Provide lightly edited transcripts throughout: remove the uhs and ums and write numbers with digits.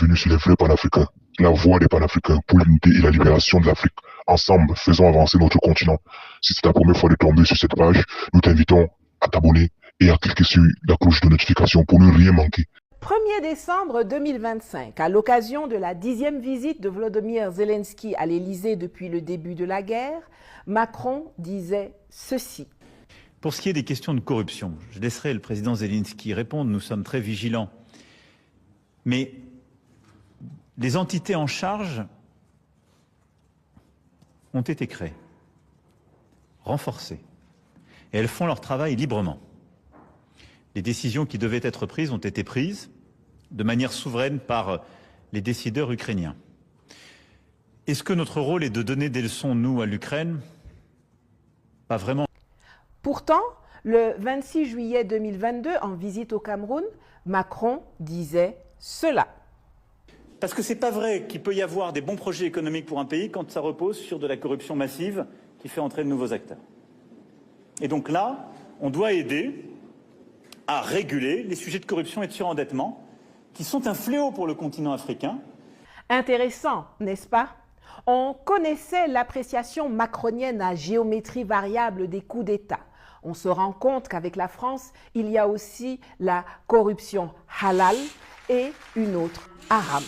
bienvenue sur les vrais panafricains, la voix des panafricains pour l'unité et la libération de l'Afrique. Ensemble, faisons avancer notre continent. Si c'est ta première fois de tomber sur cette page, nous t'invitons à t'abonner et à cliquer sur la cloche de notification pour ne rien manquer. 1er décembre 2025, à l'occasion de la 10e visite de Volodymyr Zelensky à l'Élysée depuis le début de la guerre, Macron disait ceci. Pour ce qui est des questions de corruption, je laisserai le président Zelensky répondre, nous sommes très vigilants. Mais les entités en charge ont été créées, renforcées, et elles font leur travail librement. Les décisions qui devaient être prises ont été prises de manière souveraine par les décideurs ukrainiens. Est-ce que notre rôle est de donner des leçons, nous, à l'Ukraine? Pas vraiment. Pourtant, le 26 juillet 2022, en visite au Cameroun, Macron disait cela. Parce que c'est pas vrai qu'il peut y avoir des bons projets économiques pour un pays quand ça repose sur de la corruption massive qui fait entrer de nouveaux acteurs. Et donc là, on doit aider à réguler les sujets de corruption et de surendettement qui sont un fléau pour le continent africain. Intéressant, n'est-ce pas? On connaissait l'appréciation macronienne à géométrie variable des coups d'État. On se rend compte qu'avec la France, il y a aussi la corruption halal et une autre haram.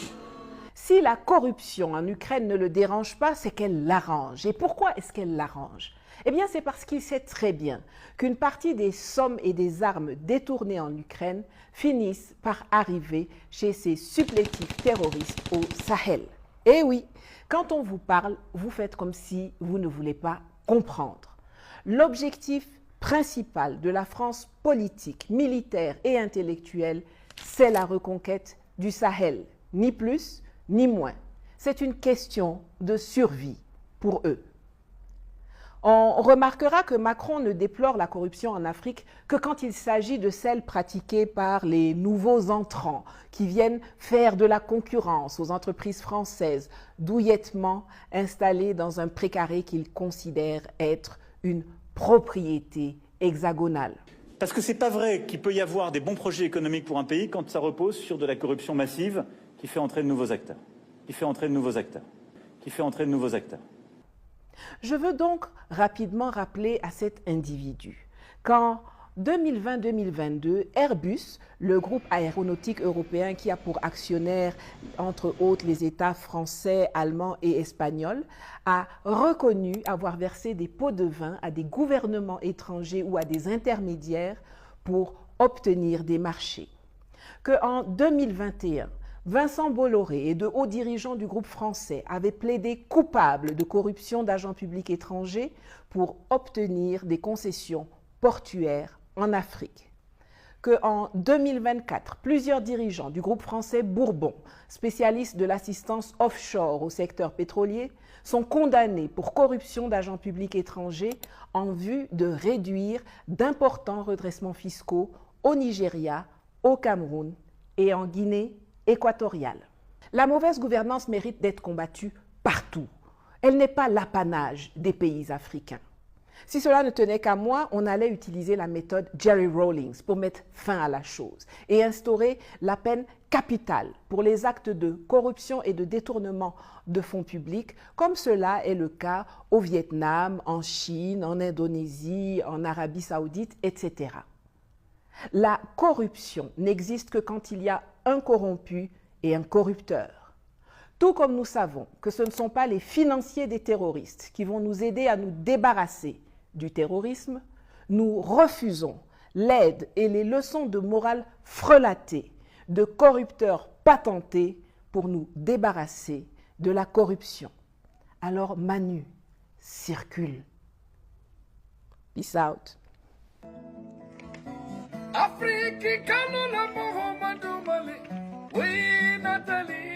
Si la corruption en Ukraine ne le dérange pas, c'est qu'elle l'arrange. Et pourquoi est-ce qu'elle l'arrange? Eh bien, c'est parce qu'il sait très bien qu'une partie des sommes et des armes détournées en Ukraine finissent par arriver chez ces supplétifs terroristes au Sahel. Eh oui, quand on vous parle, vous faites comme si vous ne voulez pas comprendre. L'objectif principal de la France politique, militaire et intellectuelle, c'est la reconquête du Sahel, ni plus ni moins. C'est une question de survie pour eux. On remarquera que Macron ne déplore la corruption en Afrique que quand il s'agit de celle pratiquée par les nouveaux entrants qui viennent faire de la concurrence aux entreprises françaises douillettement installées dans un précaré qu'il considère être une propriété hexagonale. Parce que c'est pas vrai qu'il peut y avoir des bons projets économiques pour un pays quand ça repose sur de la corruption massive qui fait entrer de nouveaux acteurs. Je veux donc rapidement rappeler à cet individu qu'en 2020-2022, Airbus, le groupe aéronautique européen qui a pour actionnaires, entre autres, les États français, allemands et espagnols, a reconnu avoir versé des pots de vin à des gouvernements étrangers ou à des intermédiaires pour obtenir des marchés. Qu'en 2021, Vincent Bolloré et de hauts dirigeants du groupe français avaient plaidé coupables de corruption d'agents publics étrangers pour obtenir des concessions portuaires en Afrique. Qu'en 2024, plusieurs dirigeants du groupe français Bourbon, spécialistes de l'assistance offshore au secteur pétrolier, sont condamnés pour corruption d'agents publics étrangers en vue de réduire d'importants redressements fiscaux au Nigeria, au Cameroun et en Guinée équatoriale. La mauvaise gouvernance mérite d'être combattue partout. Elle n'est pas l'apanage des pays africains. Si cela ne tenait qu'à moi, on allait utiliser la méthode Jerry Rawlings pour mettre fin à la chose et instaurer la peine capitale pour les actes de corruption et de détournement de fonds publics, comme cela est le cas au Vietnam, en Chine, en Indonésie, en Arabie Saoudite, etc. La corruption n'existe que quand il y a un corrompu et un corrupteur. Tout comme nous savons que ce ne sont pas les financiers des terroristes qui vont nous aider à nous débarrasser du terrorisme, nous refusons l'aide et les leçons de morale frelatées de corrupteurs patentés pour nous débarrasser de la corruption. Alors Manu, circule. Peace out. Afrique, Kanuna, Mohamed Mali, oui, Nathalie.